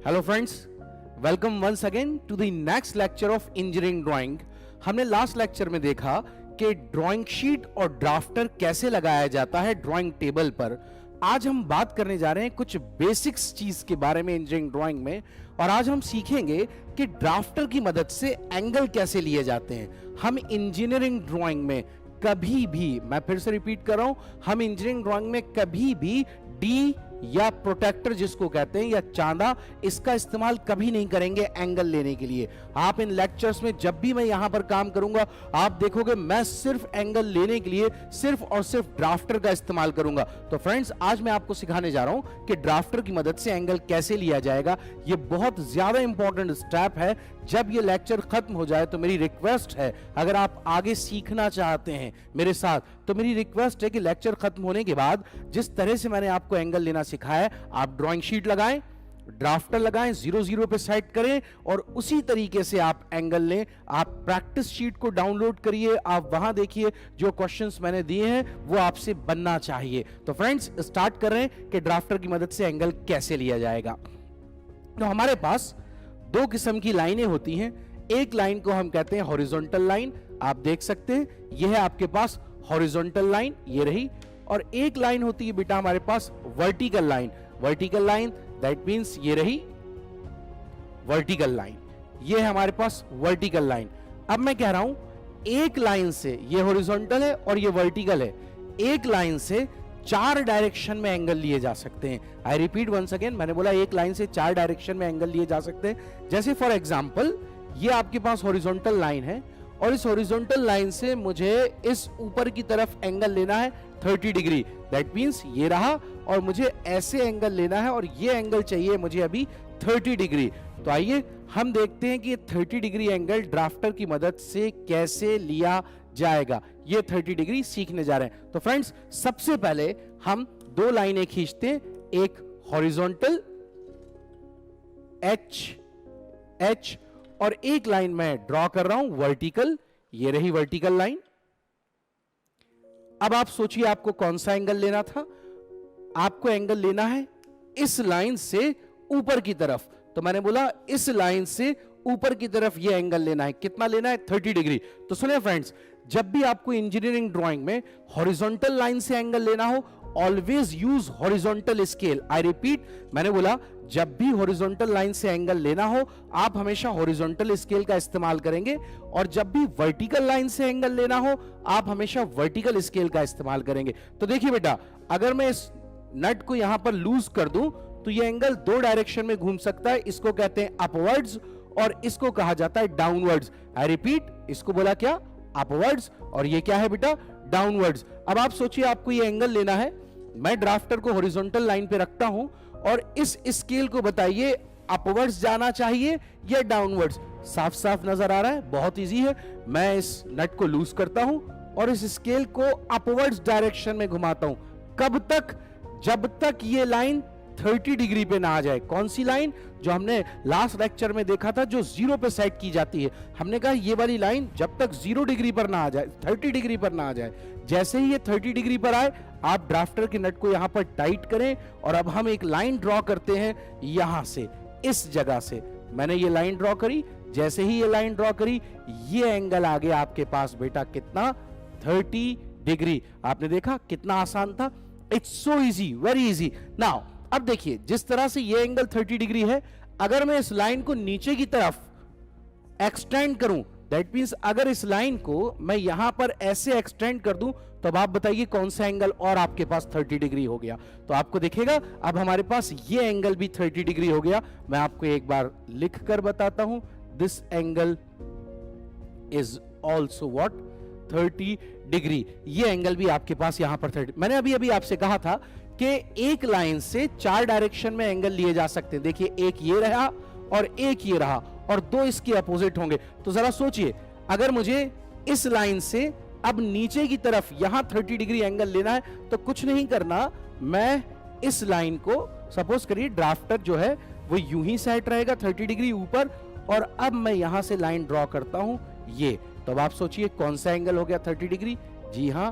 Hello friends, welcome once again to the next lecture of engineering drawing. हमने last lecture में देखा कि drawing sheet और drafter कैसे लगाया जाता है ड्राइंग टेबल पर। आज हम बात करने जा रहे हैं कुछ बेसिक्स चीज के बारे में इंजीनियरिंग ड्राइंग में, और आज हम सीखेंगे कि ड्राफ्टर की मदद से एंगल कैसे लिए जाते हैं। हम इंजीनियरिंग ड्राइंग में कभी भी, मैं फिर से रिपीट कर रहा हूं, हम इंजीनियरिंग ड्राइंग में कभी भी डी या प्रोटेक्टर जिसको कहते हैं या चांदा, इसका इस्तेमाल कभी नहीं करेंगे एंगल लेने के लिए। आप इन लेक्चर्स में जब भी मैं यहां पर काम करूंगा, आप देखोगे मैं सिर्फ एंगल लेने के लिए सिर्फ और सिर्फ ड्राफ्टर का इस्तेमाल करूंगा। तो फ्रेंड्स, आज मैं आपको सिखाने जा रहा हूं कि ड्राफ्टर की मदद से एंगल कैसे लिया जाएगा। यह बहुत ज्यादा इंपॉर्टेंट स्टेप है। जब यह लेक्चर खत्म हो जाए तो मेरी रिक्वेस्ट है, अगर आप आगे सीखना चाहते हैं मेरे साथ, तो मेरी रिक्वेस्ट है कि लेक्चर खत्म होने के बाद जिस तरह से मैंने आपको एंगल लेना सिखाया, आप ड्राइंग शीट लगाएं, ड्राफ्टर लगाएं, 0-0 पे सेट करें और उसी तरीके से आप एंगल लें। आप प्रैक्टिस शीट को डाउनलोड करिए, आप वहां देखिए जो क्वेश्चंस मैंने दिए हैं वो आपसे बनना चाहिए। तो फ्रेंड्स, स्टार्ट कर रहे हैं कि ड्राफ्टर की मदद से एंगल कैसे लिया जाएगा। तो हमारे पास दो किस्म की लाइनें होती हैं। एक लाइन को हम कहते हैं हॉरिजॉन्टल लाइन, आप देख सकते हैं यह है आपके पास हॉरिजॉन्टल लाइन, ये रही। और एक लाइन होती है बेटा हमारे पास vertical line. Vertical line that means ये रही वर्टिकल लाइन, ये है हमारे पास वर्टिकल लाइन। अब मैं कह रहा हूं एक लाइन से, ये हॉरिजॉन्टल है और ये वर्टिकल है, एक लाइन से चार डायरेक्शन में एंगल लिए जा सकते हैं। आई रिपीट वंस अगेन, मैंने बोला एक लाइन से चार डायरेक्शन में एंगल लिए जा सकते हैं। जैसे फॉर एग्जांपल, ये आपके पास हॉरिजॉन्टल लाइन है और इस हॉरिजॉन्टल लाइन से मुझे इस ऊपर की तरफ एंगल लेना है 30 डिग्री। दैट मींस ये रहा, और मुझे ऐसे एंगल लेना है और ये एंगल चाहिए मुझे अभी 30 डिग्री। तो आइए हम देखते हैं कि 30 डिग्री एंगल ड्राफ्टर की मदद से कैसे लिया जाएगा। ये 30 डिग्री सीखने जा रहे हैं। तो फ्रेंड्स, सबसे पहले हम दो लाइनें खींचते हैं, एक हॉरिजॉन्टल एच और एक लाइन मैं ड्रॉ कर रहा हूं वर्टिकल, ये रही वर्टिकल लाइन। अब आप सोचिए आपको कौन सा एंगल लेना था। आपको एंगल लेना है इस लाइन से ऊपर की तरफ। तो मैंने बोला इस लाइन से ऊपर की तरफ ये एंगल लेना है। कितना लेना है? 30 डिग्री। तो सुनिए फ्रेंड्स, जब भी आपको इंजीनियरिंग ड्राइंग में हॉरिजॉन्टल लाइन से एंगल लेना हो, always use horizontal scale. I repeat, मैंने बोला जब भी हॉरिजॉन्टल लाइन से एंगल लेना हो, आप हमेशा हॉरिजॉन्टल स्केल का इस्तेमाल करेंगे, और जब भी वर्टिकल लाइन से एंगल लेना हो, आप हमेशा वर्टिकल स्केल का इस्तेमाल करेंगे। तो देखिए बेटा, अगर मैं इस नट को यहां पर लूज कर दूं तो ये एंगल दो डायरेक्शन में घूम सकता है। इसको कहते हैं अपवर्ड्स और इसको कहा जाता है डाउनवर्ड्स। आई रिपीट, इसको बोला क्या? अपवर्ड्स, और ये क्या है बेटा? डाउनवर्ड्स। अब आप सोचिए आपको ये एंगल लेना है, मैं ड्राफ्टर को हॉरिजॉन्टल लाइन पे रखता हूं और इस स्केल को बताइए अपवर्ड्स जाना चाहिए या डाउनवर्ड्स। साफ साफ नजर आ रहा है, बहुत इजी है। मैं इस नट को लूज करता हूं और इस स्केल को अपवर्ड्स डायरेक्शन में घुमाता हूं। कब तक? जब तक ये लाइन 30 डिग्री पे ना आ जाए। कौन सी लाइन? जो हमने लास्ट लेक्चर में देखा था, जो 0 पे सेट की जाती है। हमने कहा ये वाली लाइन जब तक 0 डिग्री पर ना आ जाए, 30 डिग्री पर ना आ जाए। जैसे ही ये 30 डिग्री पर आए, आप ड्राफ्टर के नट को यहां पर टाइट करें, और अब हम एक लाइन ड्रॉ करते हैं यहां से, इस जगह से। मैंने ये लाइन ड्रॉ करी, जैसे ही ये लाइन ड्रॉ करी, ये एंगल आ गया आपके पास बेटा कितना? 30 डिग्री। आपने देखा कितना आसान था। It's so easy, very easy. Now अब देखिए, जिस तरह से ये एंगल 30 डिग्री है, अगर मैं इस लाइन को नीचे की तरफ एक्सटेंड करूं, दैट मींस अगर इस लाइन को मैं यहां पर ऐसे एक्सटेंड कर दूं, तो अब आप बताइए कौन सा एंगल और आपके पास 30 डिग्री हो गया। तो आपको दिखेगा अब हमारे पास ये एंगल भी 30 डिग्री हो गया। मैं आपको एक बार लिख कर बताता हूं, this angle is also what? 30 degree. ये एंगल भी आपके पास यहां पर 30। मैंने अभी अभी आपसे कहा था कि एक लाइन से चार डायरेक्शन में एंगल लिए जा सकते हैं। देखिए, एक ये रहा और एक ये रहा, और दो इसके अपोजिट होंगे। तो जरा सोचिए, अगर मुझे इस लाइन से अब नीचे की तरफ यहां 30 डिग्री एंगल लेना है, तो कुछ नहीं करना, मैं इस लाइन को, सपोज करिए ड्राफ्टर जो है वो यूं ही सेट रहेगा 30 डिग्री ऊपर, और अब मैं यहां से लाइन ड्रॉ करता हूं ये। तो अब आप सोचिए कौन सा एंगल हो गया 30 डिग्री? जी हां,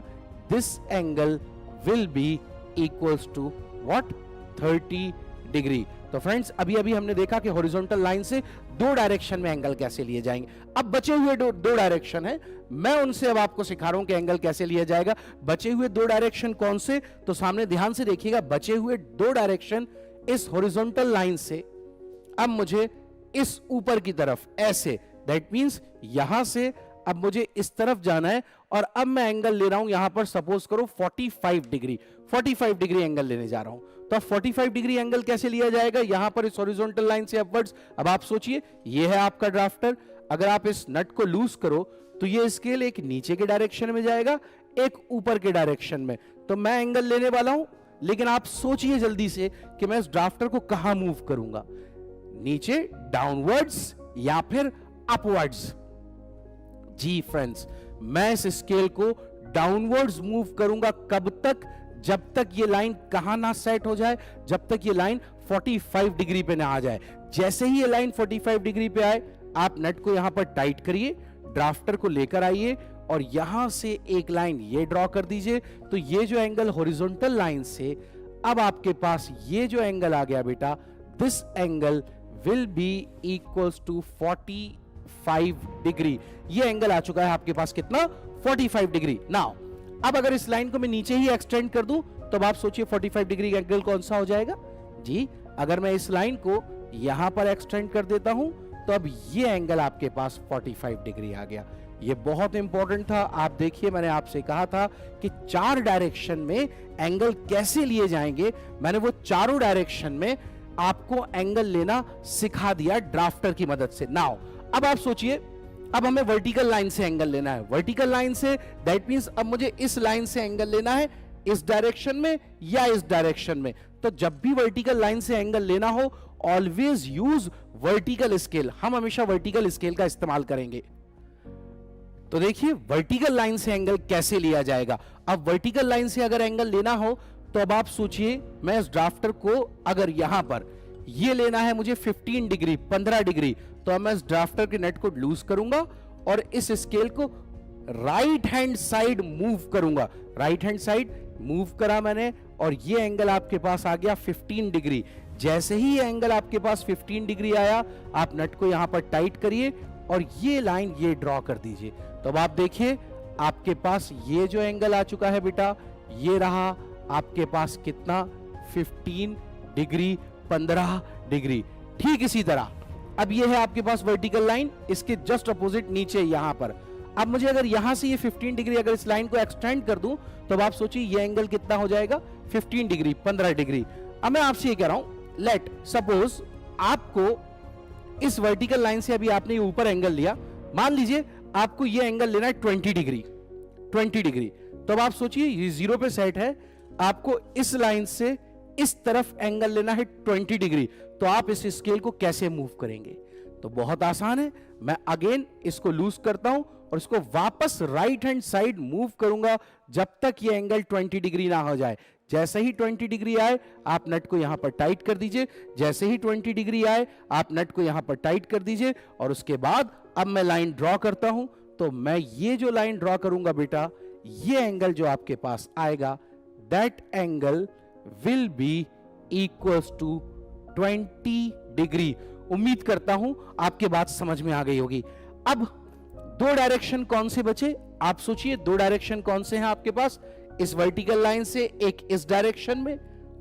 this angle will be equals to what? 30 degree. तो फ्रेंड्स अभी अभी हमने देखा कि हॉरिजॉन्टल लाइन से दो डायरेक्शन में एंगल कैसे लिए जाएंगे। अब बचे हुए दो डायरेक्शन है, मैं उनसे अब आपको सिखा रहा हूं कि एंगल कैसे लिया जाएगा। बचे हुए दो डायरेक्शन कौन से, तो सामने ध्यान से देखिएगा, बचे हुए दो डायरेक्शन इस हॉरिजॉन्टल लाइन से अब मुझे इस ऊपर की तरफ ऐसे, दैट मींस यहां से अब मुझे इस तरफ जाना है और अब मैं एंगल ले रहा हूं यहां पर, सपोज करो 45 डिग्री, 45 डिग्री एंगल लेने जा रहा हूं। तो अब 45 डिग्री एंगल कैसे लिया जाएगा, यहां पर इस हॉरिजॉन्टल लाइन से अपवर्ड्स। अब आप सोचिए, ये है आपका ड्राफ्टर, अगर आप इस नट को लूज करो तो ये स्केल एक नीचे के डायरेक्शन में जाएगा, एक ऊपर के डायरेक्शन में। तो मैं एंगल लेने वाला हूं, लेकिन आप सोचिए जल्दी से कि मैं इस ड्राफ्टर को कहां मूव करूंगा, नीचे डाउनवर्ड्स या फिर अपवर्ड्स। जी फ्रेंड्स, मैं इस स्केल को डाउनवर्ड्स मूव करूंगा। कब तक, जब तक ये लाइन कहां ना सेट हो जाए, जब तक ये लाइन 45 डिग्री पे ना आ जाए। जैसे ही ये लाइन 45 डिग्री पे आए, आप नट को यहां पर टाइट करिए, ड्राफ्टर को लेकर आइए और यहां से एक लाइन ये ड्रॉ कर दीजिए। तो ये जो एंगल हॉरिजॉन्टल लाइन से अब आपके पास ये जो एंगल आ गया बेटा, this angle will be equals to 45 degree. ये एंगल आ चुका है आपके पास कितना, 45 डिग्री। नाउ अब अगर इस लाइन को मैं नीचे ही एक्सटेंड कर दूं तो अब आप सोचिए 45 डिग्री एंगल कौन सा हो जाएगा। जी, अगर मैं इस लाइन को यहां पर एक्सटेंड कर देता हूं तो अब ये एंगल आपके पास 45 डिग्री आ गया। ये बहुत इंपॉर्टेंट था। आप देखिए, मैंने आपसे कहा था कि चार डायरेक्शन में एंगल कैसे लिए जाएंगे, मैंने वो चारों डायरेक्शन में आपको एंगल लेना सिखा दिया ड्राफ्टर की मदद से। नाउ अब आप सोचिए, अब हमें वर्टिकल लाइन से एंगल लेना है। Vertical line say that means अब मुझे इस लाइन से एंगल लेना है, इस डायरेक्शन में या इस डायरेक्शन में। तो जब भी वर्टिकल लाइन से एंगल लेना हो, ऑलवेज यूज वर्टिकल स्केल। हम हमेशा वर्टिकल स्केल का इस्तेमाल करेंगे। तो देखिए वर्टिकल लाइन से एंगल कैसे लिया जाएगा। अब वर्टिकल लाइन से अगर एंगल लेना हो तो अब आप सोचिए, मैं इस ड्राफ्टर को अगर यहां पर ये लेना है मुझे 15 डिग्री, 15 डिग्री, तो अब मैं इस ड्राफ्टर के नेट को लूज करूंगा और इस स्केल को राइट हैंड साइड मूव करूंगा। राइट हैंड साइड मूव करा मैंने और ये एंगल आपके पास आ गया 15 डिग्री। जैसे ही ये एंगल आपके पास 15 डिग्री आया, आप नट को यहां पर टाइट करिए और ये लाइन ये ड्रॉ कर दीजिए। तो अब आप देखिए, आपके पास ये जो एंगल आ चुका है बेटा, ये रहा आपके पास कितना, 15 डिग्री, 15 डिग्री। ठीक इसी तरह अब ये है आपके पास वर्टिकल लाइन, इसके जस्ट अपोजिट नीचे यहां पर। अब मुझे अगर यहां से ये 15 डिग्री अगर इस लाइन को एक्सटेंड कर दूं तो अब आप सोचिए ये एंगल कितना हो जाएगा, 15 डिग्री, 15 डिग्री। अब मैं आपसे ये कह रहा हूं, लेट सपोज आपको इस वर्टिकल लाइन से अभी आपने ये ऊपर एंगल लिया, मान लीजिए आपको ये एंगल लेना है 20 डिग्री, 20 डिग्री। तो अब आप सोचिए ये 0 पे सेट है, आपको इस लाइन से इस तरफ एंगल लेना है 20 डिग्री। तो आप इस स्केल को कैसे मूव करेंगे, तो बहुत आसान है। मैं अगेन इसको लूज करता हूं और इसको वापस राइट हैंड साइड मूव करूंगा जब तक ये एंगल 20 डिग्री ना हो जाए। जैसे ही 20 डिग्री आए, आप नट को यहां पर टाइट कर दीजिए। जैसे ही 20 डिग्री आए, आप नट को यहां पर टाइट कर दीजिए और उसके बाद अब मैं लाइन ड्रॉ करता हूं। तो मैं ये जो लाइन ड्रॉ करूंगा बेटा, ये एंगल जो आपके पास आएगा, that angle will be equals to 20 degree. उम्मीद करता हूं आपके बात समझ में आ गई होगी। अब दो डायरेक्शन कौन से बचे, आप सोचिए दो डायरेक्शन कौन से हैं आपके पास, इस वर्टिकल लाइन से एक इस डायरेक्शन में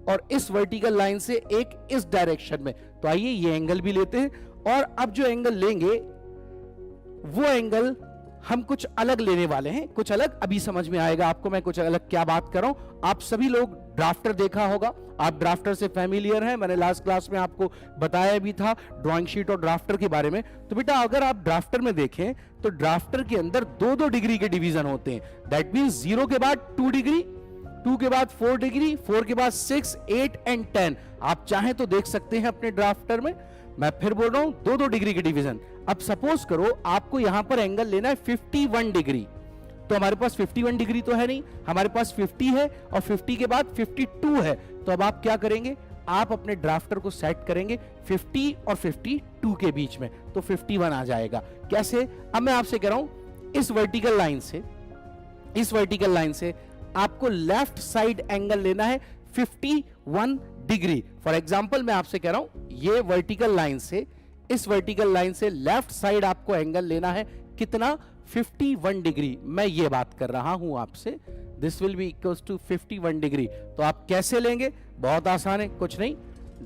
और इस वर्टिकल लाइन से एक इस डायरेक्शन में। तो आइए ये एंगल भी लेते हैं और अब जो एंगल लेंगे वो एंगल हम कुछ अलग लेने वाले हैं, कुछ अलग। अभी समझ में आएगा आपको मैं कुछ अलग क्या बात कर रहा हूं। आप सभी लोग ड्राफ्टर देखा होगा, आप ड्राफ्टर से फैमिलियर हैं, मैंने लास्ट क्लास में आपको बताया भी था ड्राइंग शीट और ड्राफ्टर के बारे में। तो बेटा अगर आप ड्राफ्टर में देखें तो ड्राफ्टर के अंदर 2-2 डिग्री के डिवीजन होते हैं। दैट मींस 0 के बाद 2 डिग्री, 2 के बाद 4 डिग्री, 4 के बाद 6, 8 एंड 10। आप चाहें तो देख सकते हैं अपने ड्राफ्टर में। मैं फिर बोल रहा हूं 2-2 डिग्री के डिवीजन। अब सपोज करो आपको यहां पर एंगल लेना है 51 डिग्री, तो हमारे पास 51 डिग्री तो है नहीं, हमारे पास 50 है और 50 के बाद 52 है। तो अब आप क्या करेंगे, आप अपने ड्राफ्टर को सेट करेंगे 50 और 52 के बीच में, तो 51 आ जाएगा। कैसे, अब मैं आपसे कह रहा हूं इस वर्टिकल लाइन से आपको लेफ्ट साइड एंगल लेना है 51 डिग्री। फॉर एग्जाम्पल मैं आपसे कह रहा हूं ये वर्टिकल लाइन से, इस वर्टिकल लाइन से लेफ्ट साइड आपको एंगल लेना है कितना, 51 डिग्री। मैं ये बात कर रहा हूं आपसे, this will be equals to 51 degree. तो आप कैसे लेंगे, बहुत आसान है, कुछ नहीं,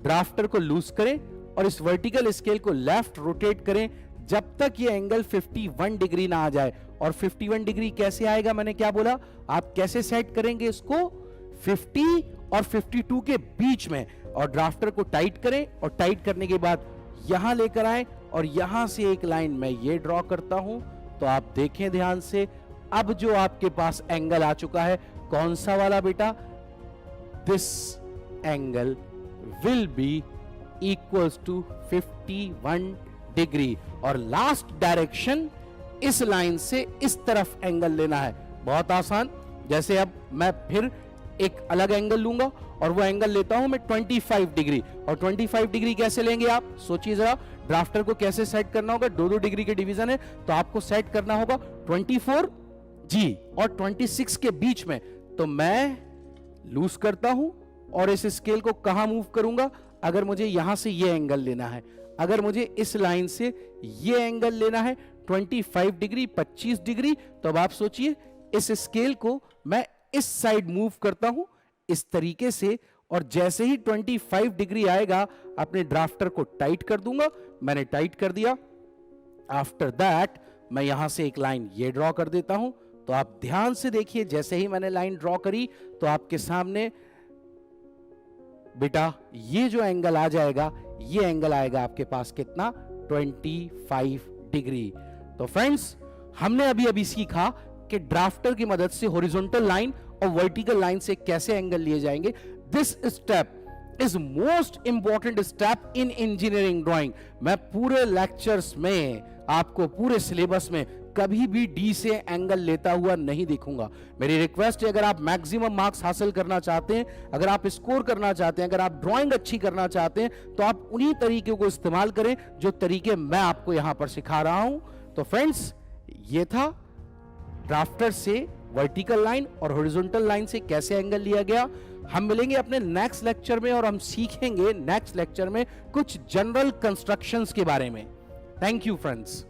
ड्राफ्टर को लूज करें और इस वर्टिकल स्केल को लेफ्ट रोटेट करें जब तक ये एंगल 51 डिग्री ना आ जाए। और 51 डिग्री कैसे आएगा, मैंने क्या बोला, आप कैसे सेट करेंगे इसको, 50 और 52 के बीच में, और ड्राफ्टर को टाइट करें और टाइट करने के बाद यहां लेकर आए और यहां से एक लाइन मैं ये ड्रॉ करता हूं। तो आप देखें ध्यान से, अब जो आपके पास एंगल आ चुका है, कौन सा वाला बेटा, this angle will be equals to 51 degree. और लास्ट डायरेक्शन इस लाइन से इस तरफ एंगल लेना है, बहुत आसान। जैसे अब मैं फिर एक अलग एंगल लूंगा और वो एंगल लेता हूं मैं 25 डिग्री। और 25 डिग्री कैसे लेंगे आप, सोचिए जरा, ड्राफ्टर को कैसे सेट करना होगा, 2-2 डिग्री के डिवीजन है, तो आपको सेट करना होगा 24 जी और 26 के बीच में। तो मैं लूज करता हूं और इस स्केल को कहां मूव करूंगा, अगर मुझे यहां से ये एंगल लेना है, अगर मुझे इस लाइन से ये एंगल लेना है 25 डिग्री, 25 डिग्री, तो अब आप सोचिए इस स्केल को मैं इस साइड मूव करता हूं इस तरीके से, और जैसे ही 25 डिग्री आएगा अपने ड्राफ्टर को टाइट कर दूंगा। मैंने टाइट कर दिया। आफ्टर दैट मैं यहां से एक लाइन ये ड्रॉ कर देता हूं। तो आप ध्यान से देखिए, जैसे ही मैंने लाइन ड्रॉ करी तो आपके सामने बेटा ये जो एंगल आ जाएगा, ये एंगल आएगा आपके पास कितना, 25 डिग्री। तो फ्रेंड्स, हमने अभी अभी सीखा कि ड्राफ्टर की मदद से हॉरिजॉन्टल लाइन और वर्टिकल लाइन से कैसे एंगल लिए जाएंगे। This step is most important step in engineering drawing. मैं पूरे लेक्चर्स में आपको, पूरे सिलेबस में कभी भी डी से एंगल लेता हुआ नहीं दिखूंगा। मेरी रिक्वेस्ट है, अगर आप मैक्सिमम मार्क्स हासिल करना चाहते हैं, अगर आप स्कोर करना चाहते हैं, अगर आप ड्राइंग अच्छी करना चाहते हैं, तो आप उन्हीं तरीकों को इस्तेमाल करें जो तरीके मैं आपको यहां पर सिखा रहा हूं। तो फ्रेंड्स, ये था ड्राफ्टर से वर्टिकल लाइन और हॉरिजॉन्टल लाइन से कैसे एंगल लिया गया। हम मिलेंगे अपने नेक्स्ट लेक्चर में और हम सीखेंगे नेक्स्ट लेक्चर में कुछ जनरल कंस्ट्रक्शंस के बारे में। Thank you friends.